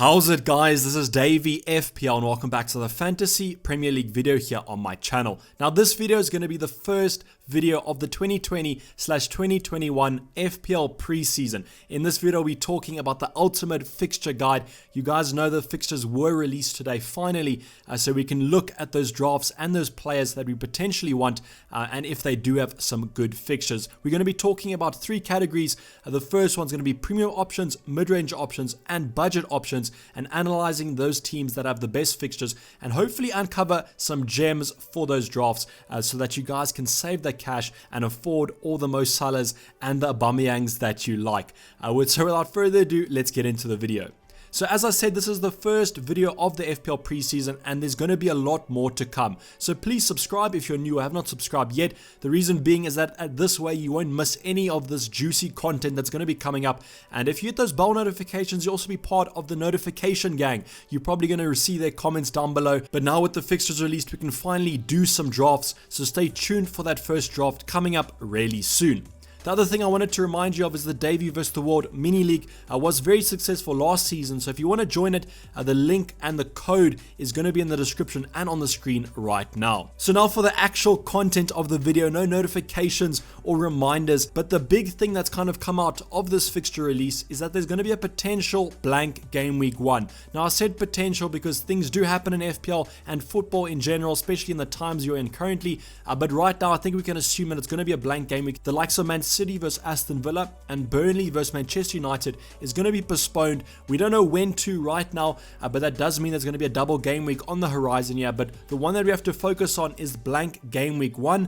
How's it, guys? This is Dayvy FPL and welcome back to the Fantasy Premier League video here on my channel. Now this video is going to be the first video of the 2020/2021 FPL preseason. In this video we're talking about the ultimate fixture guide. You guys know the fixtures were released today finally, so we can look at those drafts and those players that we potentially want and if they do have some good fixtures. We're going to be talking about three categories. The first one's going to be premium options, mid-range options and budget options, and analyzing those teams that have the best fixtures and hopefully uncover some gems for those drafts so that you guys can save that cash and afford all the Mo Salahs and the Aubameyangs that you like. So without further ado, let's get into the video. So as I said, this is the first video of the FPL preseason and there's going to be a lot more to come. So please subscribe if you're new or have not subscribed yet. The reason being is that this way you won't miss any of this juicy content that's going to be coming up. And if you hit those bell notifications, you'll also be part of the notification gang. You're probably going to receive their comments down below. But now with the fixtures released, we can finally do some drafts. So stay tuned for that first draft coming up really soon. The other thing I wanted to remind you of is the Dayvy vs the World mini league was very successful last season. So if you want to join it, the link and the code is going to be in the description and on the screen right now. So now for the actual content of the video, no notifications or reminders, but the big thing that's kind of come out of this fixture release is that there's going to be a potential blank game week 1. Now I said potential because things do happen in FPL and football in general, especially in the times you're in currently, but right now I think we can assume that it's going to be a blank game week. The likes of Man City versus Aston Villa and Burnley versus Manchester United is going to be postponed. We don't know when to right now, but that does mean there's going to be a double game week on the horizon here. But the one that we have to focus on is blank game week 1.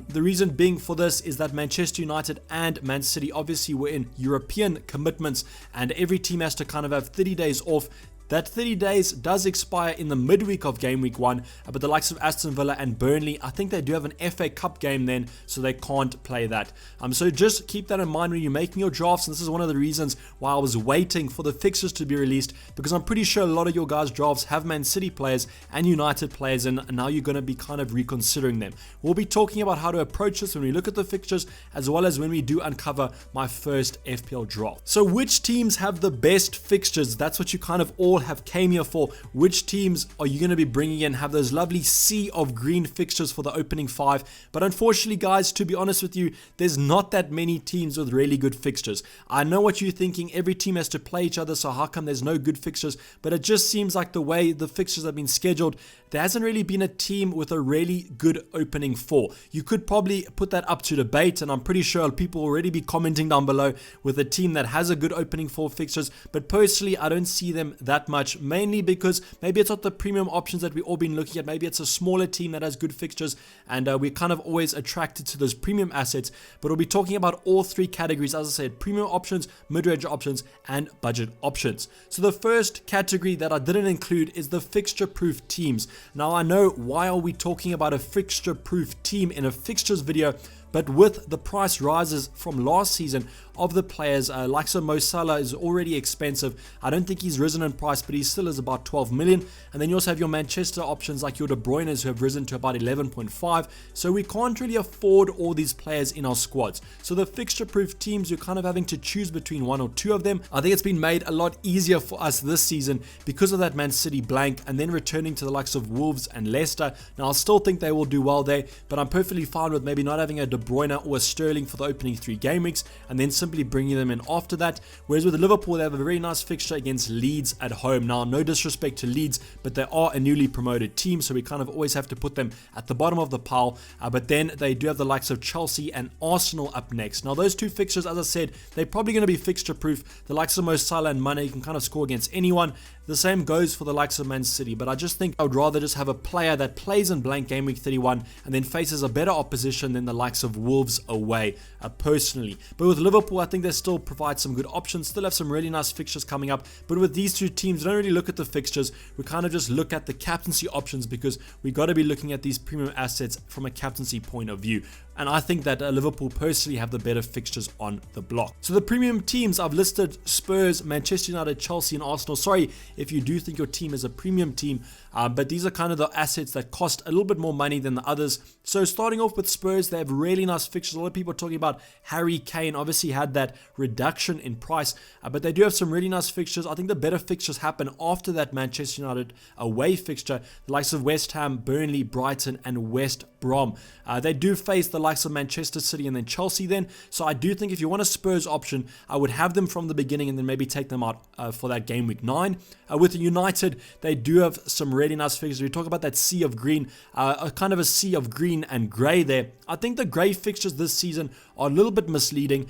The reason being for this is that Manchester United and Man City obviously were in European commitments and every team has to kind of have 30 days off. That 30 days does expire in the midweek of game week 1, but the likes of Aston Villa and Burnley, I think they do have an FA Cup game then, so they can't play that. So just keep that in mind when you're making your drafts, and this is one of the reasons why I was waiting for the fixtures to be released, because I'm pretty sure a lot of your guys' drafts have Man City players and United players, and now you're going to be kind of reconsidering them. We'll be talking about how to approach this when we look at the fixtures, as well as when we do uncover my first FPL draft. So which teams have the best fixtures? That's what you kind of all have came here for. Which teams are you going to be bringing in, have those lovely sea of green fixtures for the opening 5? But unfortunately, guys, to be honest with you, there's not that many teams with really good fixtures. I know what you're thinking, every team has to play each other, so how come there's no good fixtures? But it just seems like the way the fixtures have been scheduled, there hasn't really been a team with a really good opening 4. You could probably put that up to debate, and I'm pretty sure people will already be commenting down below with a team that has a good opening 4 fixtures, but personally I don't see them that much, mainly because maybe it's not the premium options that we've all been looking at. Maybe it's a smaller team that has good fixtures, and we're kind of always attracted to those premium assets. But we'll be talking about all three categories, as I said, premium options, mid-range options and budget options. So the first category that I didn't include is the fixture proof teams. Now I know, why are we talking about a fixture proof team in a fixtures video? But with the price rises from last season of the players, like Mo Salah is already expensive. I don't think he's risen in price, but he still is about 12 million. And then you also have your Manchester options like your De Bruyne's who have risen to about 11.5. So we can't really afford all these players in our squads. So the fixture-proof teams, you're kind of having to choose between one or two of them. I think it's been made a lot easier for us this season because of that Man City blank and then returning to the likes of Wolves and Leicester. Now I still think they will do well there, but I'm perfectly fine with maybe not having a De Bruyne or a Sterling for the opening 3 game weeks and then simply bringing them in after that. Whereas with Liverpool, they have a very nice fixture against Leeds at home. Now, no disrespect to Leeds, but they are a newly promoted team, so we kind of always have to put them at the bottom of the pile. But then they do have the likes of Chelsea and Arsenal up next. Now, those two fixtures, as I said, they're probably going to be fixture proof. The likes of Mo Salah and Mane, you can kind of score against anyone. The same goes for the likes of Man City, but I just think I would rather just have a player that plays in blank game week 31 and then faces a better opposition than the likes of Wolves away, personally. But with Liverpool, I think they still provide some good options, still have some really nice fixtures coming up. But with these two teams, we don't really look at the fixtures, we kind of just look at the captaincy options because we got to be looking at these premium assets from a captaincy point of view. and I think that Liverpool personally have the better fixtures on the block. So the premium teams, I've listed Spurs, Manchester United, Chelsea and Arsenal. Sorry if you do think your team is a premium team, but these are kind of the assets that cost a little bit more money than the others. So starting off with Spurs, they have really nice fixtures. A lot of people are talking about Harry Kane, obviously had that reduction in price, but they do have some really nice fixtures. I think the better fixtures happen after that Manchester United away fixture, the likes of West Ham, Burnley, Brighton and West Brom. They do face the likes of Manchester City and then Chelsea then, so I do think if you want a Spurs option, I would have them from the beginning and then maybe take them out for that game week 9. With United, they do have some really nice fixtures. We talk about that sea of green, a kind of a sea of green and grey there. I think the grey fixtures this season are a little bit misleading.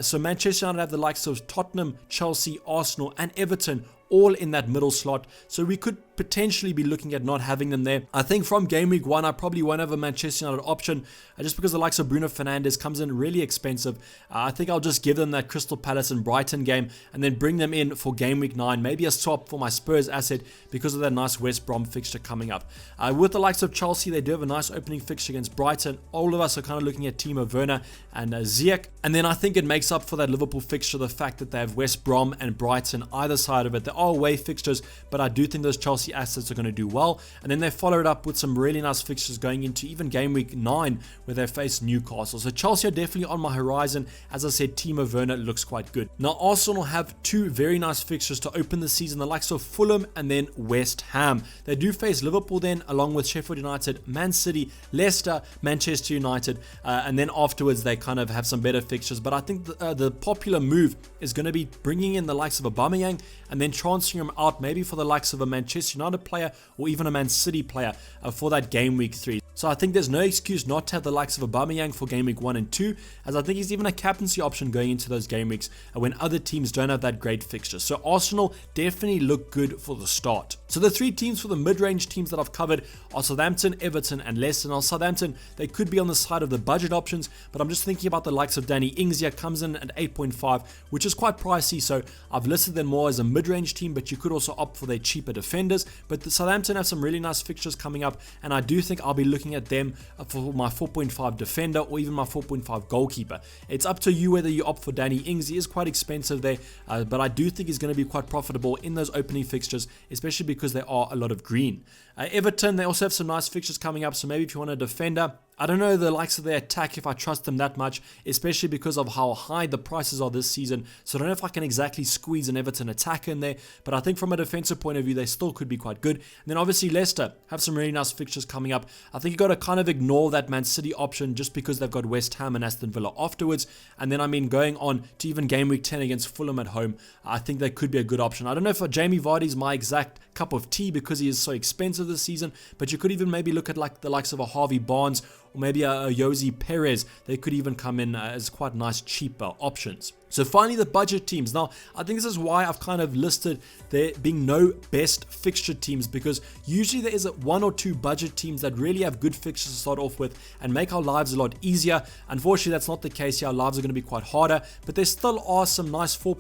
So Manchester United have the likes of Tottenham, Chelsea, Arsenal and Everton all in that middle slot, so we could potentially be looking at not having them there. I think from game week 1, I probably won't have a Manchester United option, just because the likes of Bruno Fernandes comes in really expensive. I think I'll just give them that Crystal Palace and Brighton game and then bring them in for game week 9, maybe a swap for my Spurs asset because of that nice West Brom fixture coming up. With the likes of Chelsea, they do have a nice opening fixture against Brighton. All of us are kind of looking at Timo Werner and Ziyech, and then I think it makes up for that Liverpool fixture, the fact that they have West Brom and Brighton either side of it. They are away fixtures, but I do think those Chelsea assets are going to do well. And then they followed up with some really nice fixtures going into even game week 9 where they face Newcastle. So Chelsea are definitely on my horizon. As I said, Timo Werner looks quite good. Now Arsenal have two very nice fixtures to open the season, the likes of Fulham and then West Ham. They do face Liverpool then, along with Sheffield United, Man City, Leicester, Manchester United, and then afterwards they kind of have some better fixtures. But I think the popular move is going to be bringing in the likes of Aubameyang and then transferring him out maybe for the likes of a Manchester United player or even a Man City player for that game week 3. So I think there's no excuse not to have the likes of Aubameyang for game week 1 and 2, as I think he's even a captaincy option going into those game weeks when other teams don't have that great fixture. So Arsenal definitely look good for the start. So the 3 teams for the mid-range teams that I've covered are Southampton, Everton and Leicester. Now Southampton, they could be on the side of the budget options, but I'm just thinking about the likes of Danny Ings here, comes in at 8.5, which is quite pricey, so I've listed them more as a mid-range team, but you could also opt for their cheaper defenders. But the Southampton have some really nice fixtures coming up, and I do think I'll be looking at them for my 4.5 defender or even my 4.5 goalkeeper. It's up to you whether you opt for Danny Ings. He is quite expensive there, but I do think he's going to be quite profitable in those opening fixtures, especially because there are a lot of green. Everton, they also have some nice fixtures coming up, so maybe if you want a defender, I don't know the likes of their attack if I trust them that much, especially because of how high the prices are this season. So I don't know if I can exactly squeeze an Everton attacker in there, but I think from a defensive point of view, they still could be quite good. And then obviously Leicester have some really nice fixtures coming up. I think you've got to kind of ignore that Man City option just because they've got West Ham and Aston Villa afterwards. And then, I mean, going on to even game week 10 against Fulham at home, I think they could be a good option. I don't know if Jamie Vardy is my exact cup of tea because he is so expensive this season, but you could even maybe look at like the likes of a Harvey Barnes or maybe a Josie Perez. They could even come in as quite nice cheaper options. So finally, the budget teams. Now, I think this is why I've kind of listed there being no best fixture teams, because usually there is one or two budget teams that really have good fixtures to start off with and make our lives a lot easier. Unfortunately, that's not the case here. Our lives are going to be quite harder, but there still are some nice 4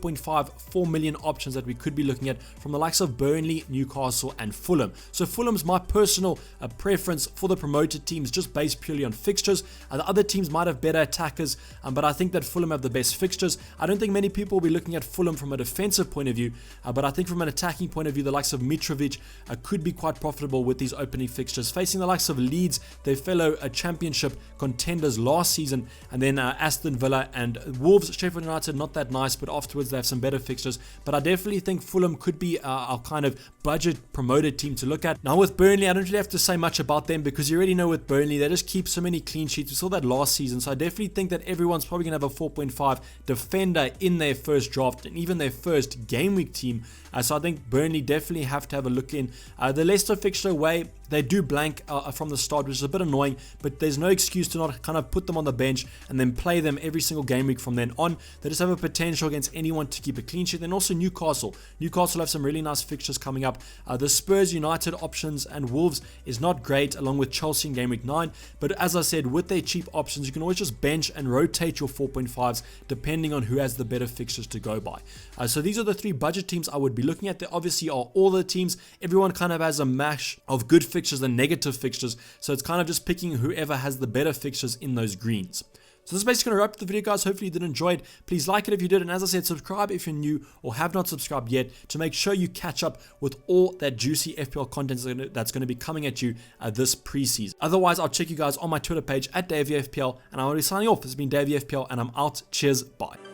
million options that we could be looking at from the likes of Burnley, Newcastle and Fulham. So Fulham's my personal preference for the promoted teams, just based purely on fixtures. The other teams might have better attackers, but I think that Fulham have the best fixtures. I don't think many people will be looking at Fulham from a defensive point of view, but I think from an attacking point of view, the likes of Mitrovic could be quite profitable with these opening fixtures. Facing the likes of Leeds, their fellow championship contenders last season, and then Aston Villa and Wolves. Sheffield United, not that nice, but afterwards they have some better fixtures. But I definitely think Fulham could be our kind of budget promoted team to look at. Now with Burnley, I don't really have to say much about them because you already know with Burnley, they just keep so many clean sheets. We saw that last season, so I definitely think that everyone's probably going to have a 4.5 defender in their first draft and even their first game week team. So I think Burnley definitely have to have a look in. The Leicester fixture away, they do blank from the start, which is a bit annoying, but there's no excuse to not kind of put them on the bench and then play them every single game week from then on. They just have a potential against anyone to keep a clean sheet. Then also Newcastle. Newcastle have some really nice fixtures coming up. The Spurs, United options and Wolves is not great, along with Chelsea in game week 9. But as I said, with their cheap options, you can always just bench and rotate your 4.5s depending on who has the better fixtures to go by. So these are the 3 budget teams I would be looking at. There obviously are all the teams. Everyone kind of has a mash of good fixtures fixtures and negative fixtures, so it's kind of just picking whoever has the better fixtures in those greens. So this is basically going to wrap up the video, guys. Hopefully you did enjoy it. Please like it if you did, and as I said, subscribe if you're new or have not subscribed yet to make sure you catch up with all that juicy FPL content that's going to be coming at you this preseason. Otherwise, I'll check you guys on my Twitter page at Dayvy FPL, and I'm already signing off. This has been Dayvy FPL, and I'm out. Cheers, bye.